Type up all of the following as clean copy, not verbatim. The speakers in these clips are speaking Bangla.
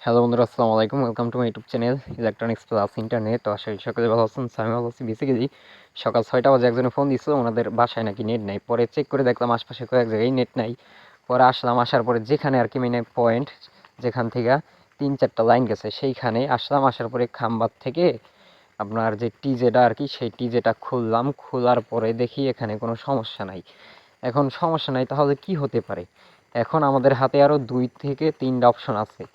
হ্যালো বন্ধুরা, আসসালামু আলাইকুম। Welcome to my YouTube channel electronics plus internet. তো আশা করি সকলে ভালো আছেন। আমি ভালো আছি। বেসিক্যালি সকাল 6টা বাজে একজনে ফোন দিছিল, ওনাদের বাসায় নাকি নেট নাই। পরে চেক করে দেখলাম আশপাশে কয়েক জায়গায় নেট নাই। পরে আসলাম, আসার পরে যেখানে আর কি মেনে পয়েন্ট, যেখান থেকে 3-4টা লাইন গেছে সেইখানে আসলাম। আসার পরে খাম্বার থেকে আপনার যে টিজেটা আর কি, সেই টিজেটা খুললাম। খোলার পরে দেখি এখানে কোনো সমস্যা নাই। এখন সমস্যা নাই তাহলে কি হতে পারে? এখন আমাদের হাতে আরও 2 থেকে 3টা অপশন আছে।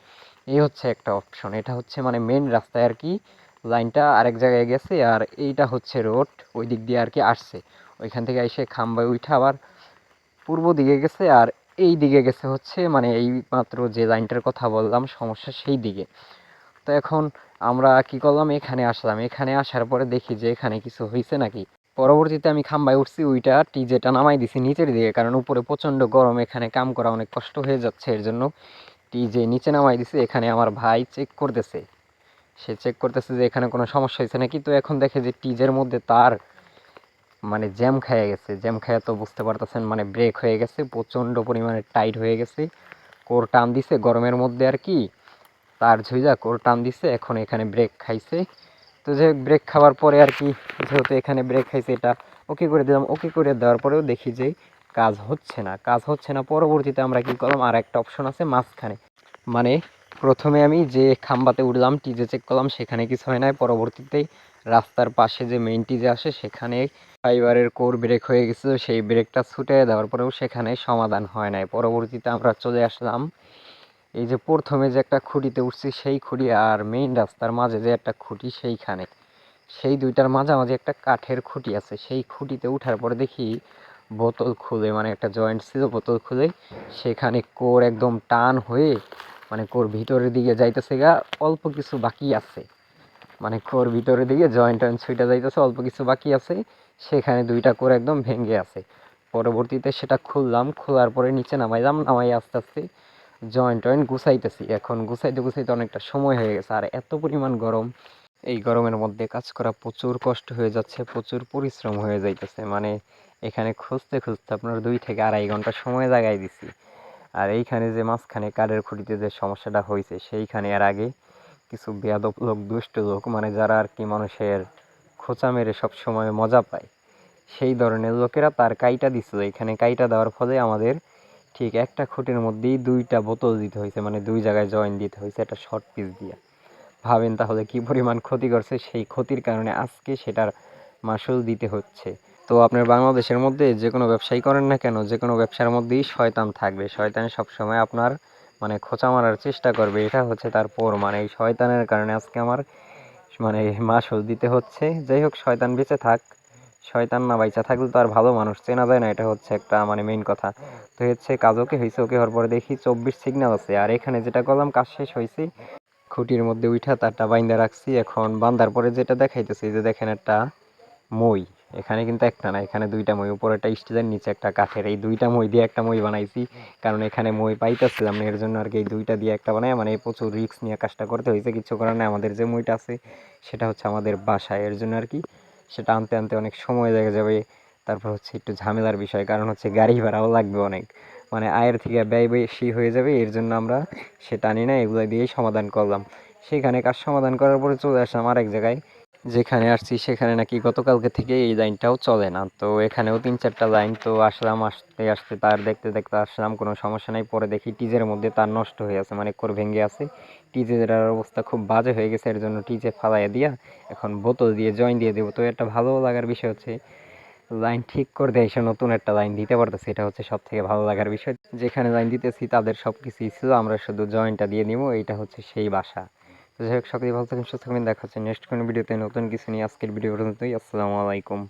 এই হচ্ছে একটা অপশন, এটা হচ্ছে মানে মেন রাস্তায় আর কি লাইনটা আরেক জায়গায় গেছে, আর এইটা হচ্ছে রোড, ওই দিক দিয়ে আর কি আসছে। ওইখান থেকে এসে খাম্বায় উঠা আবার পূর্ব দিকে গেছে, আর এই দিকে গেছে হচ্ছে মানে এই মাত্র যে লাইনটার কথা বললাম সমস্যা, সেই দিকে। তো এখন আমরা কি করলাম, এখানে আসলাম। এখানে আসার পরে দেখি যে এখানে কিছু হয়েছে নাকি। পরবর্তীতে আমি খাম্বায় উঠছি, ওইটা টিজেটা নামাই দিছি নিচের দিকে, কারণ উপরে প্রচণ্ড গরম, এখানে কাম করা অনেক কষ্ট হয়ে যাচ্ছে। এর জন্য টিজে নিচে নামাই দিছি। এখানে আমার ভাই চেক করতেছে, সে চেক করতেছে যে এখানে কোনো সমস্যা হয়েছে নাকি। তো এখন দেখে যে টিজের মধ্যে তার মানে জ্যাম খেয়ে গেছে। জ্যাম খেয়ে তো বুঝতে পারতেছেন, মানে ব্রেক হয়ে গেছে, প্রচণ্ড পরিমাণে টাইট হয়ে গেছে। কোর টান দিছে গরমের মধ্যে আর কি, তার ঝুইজা কোর টান দিছে, এখন এখানে ব্রেক খাইছে। তো যে ব্রেক খাওয়ার পরে আর কি, যেহেতু এখানে ব্রেক খাইছে, এটা ওকে করে দিলাম। ওকে করে দেওয়ার পরেও দেখি যে কাজ হচ্ছে না। পরবর্তীতে আমরা কি করলাম, আর একটা অপশন আছে মাঝখানে, মানে প্রথমে আমি যে খাম্বাতে উঠলাম, টিজে চেক করলাম, সেখানে কিছু হয় নাই। পরবর্তীতে রাস্তার পাশে যে মেইন টিজে আসে, সেখানে ফাইবারের কোর ব্রেক হয়ে গেছে। সেই ব্রেকটা ছুটে দেওয়ার পরেও সেখানে সমাধান হয় নাই। পরবর্তীতে আমরা চলে আসলাম এই যে প্রথমে যে একটা খুঁটিতে উঠছি, সেই খুঁটি আর মেইন রাস্তার মাঝে যে একটা খুঁটি, সেইখানে সেই দুইটার মাঝামাঝি একটা কাঠের খুঁটি আছে। সেই খুঁটিতে উঠার পরে দেখি বোতল খুলে, মানে একটা জয়েন্ট ছিল, বোতল খুলে সেখানে কোর একদম টান হয়ে মানে কোর ভিতরের দিকে যাইতেছে গা, অল্প কিছু বাকি আছে। মানে কোর ভিতরের দিকে জয়েন্ট টয়েন্ট ছুইটা যাইতেছে, অল্প কিছু বাকি আছে। সেখানে দুইটা কোর একদম ভেঙে আছে। পরবর্তীতে সেটা খুললাম, খোলার পরে নিচে নামাইলাম। নামাই আস্তে আস্তে জয়েন্ট টয়েন্ট গুছাইতেছি। এখন গুছাইতে গুছাইতে অনেকটা সময় হয়ে গেছে, আর এত পরিমাণ গরম, এই গরমের মধ্যে কাজ করা প্রচুর কষ্ট হয়ে যাচ্ছে, প্রচুর পরিশ্রম হয়ে যাইতেছে। মানে এখানে খুঁজতে খুঁজতে আপনার 2 থেকে আড়াই ঘন্টা সময় লাগাই দিছি। আর এইখানে যে মাঝখানে কাঠের খুঁটিতে যে সমস্যাটা হয়েছে, সেইখানে এর আগে কিছু বেয়াদব লোক, দুষ্ট লোক, মানে যারা আর কি মানুষের খোঁচা মেরে সব সময় মজা পায়, সেই ধরনের লোকেরা তার কাইটা দিছিল। এখানে কাইটা দেওয়ার ফলে আমাদের ঠিক একটা খুঁটির মধ্যেই 2টা বোতল দিতে হয়েছে, মানে 2 জায়গায় জয়েন দিতে হয়েছে একটা শর্ট পিস দিয়ে। ভাবেন তাহলে কি পরিমাণ ক্ষতি করছে। সেই ক্ষতির কারণে আজকে সেটার মাসুল দিতে হচ্ছে। তো আপনার বাংলাদেশের মধ্যে যে কোনো ব্যবসায়ী করেন না কেন, যে কোনো ব্যবসার মধ্যেই শয়তান থাকবে। শয়তান সবসময় আপনার মানে খোঁচা মারার চেষ্টা করবে, এটা হচ্ছে তার মানে এই শয়তানের কারণে আজকে আমার মানে মাসুল দিতে হচ্ছে। যাই হোক, শয়তান বেঁচে থাক। শয়তান না বাইচা থাকলে তো আর ভালো মানুষ চেনা যায় না, এটা হচ্ছে একটা মানে মেইন কথা। তো হচ্ছে কাজ ওকে হয়েছে, ওকে হওয়ার পরে দেখি 24 সিগন্যাল আছে। আর এখানে যেটা করলাম, কাজ শেষ হয়েছে, খুঁটির মধ্যে উঠা তারটা বাইন্দা রাখছি। এখন বান্ধার পরে যেটা দেখাইতেছি, যে দেখেন একটা মই, এখানে কিন্তু একটা না, এখানে 2টা মই, উপরে একটা স্টিলের, নিচে একটা কাঠের। এই 2টা মই দিয়ে একটা মই বানাইছি, কারণ এখানে মই পাইতেছিলাম না। এর জন্য আর কি এই 2টা দিয়ে একটা বানাই, মানে প্রচুর রিস্ক নিয়ে কাজটা করতে হয়েছে। কিছু করার নাই, আমাদের যে মইটা আছে সেটা হচ্ছে আমাদের বাসায়, এর জন্য আর কি সেটা আনতে আনতে অনেক সময় লেগে যাবে। তারপর হচ্ছে একটু ঝামেলার বিষয়, কারণ হচ্ছে গাড়ি ভাড়াও লাগবে অনেক, মানে আয়ের থেকে ব্যয় বেশি হয়ে যাবে। এর জন্য আমরা সেটা আনি না, এগুলো দিয়েই সমাধান করলাম। সেখানে কাজ সমাধান করার পরে চলে আসলাম আরেক জায়গায়। যেখানে আসছি সেখানে নাকি গতকালকে থেকে এই লাইনটাও চলে না। তো এখানেও 3-4টা লাইন। তো আসলাম, আসতে আসতে তার দেখতে দেখতে আসলাম, কোনো সমস্যা নাই। পরে দেখি টিজের মধ্যে তার নষ্ট হয়ে আছে, মানে কোর ভেঙে আছে। টিজের অবস্থা খুব বাজে হয়ে গেছে। এর জন্য টিজে ফালাইয়া দিয়া এখন বোতল দিয়ে জয়েন দিয়ে দেবো। তো একটা ভালো লাগার বিষয় হচ্ছে লাইন ঠিক করে দেয়, এসে নতুন একটা লাইন দিতে পারতেছে, এটা হচ্ছে সব থেকে ভালো লাগার বিষয়। যেখানে লাইন দিতেছি তাদের সব কিছুই ছিল, আমরা শুধু জয়েন্টটা দিয়ে নিব। এইটা হচ্ছে সেই বাসা। তো যাই হোক, সকলেই ভালো থাকেন, সুস্থ থাকবেন। দেখা হচ্ছে নেক্সট কোনো ভিডিওতে নতুন কিছু নিয়ে। আজকের ভিডিও পর্যন্তই। আসসালামু আলাইকুম।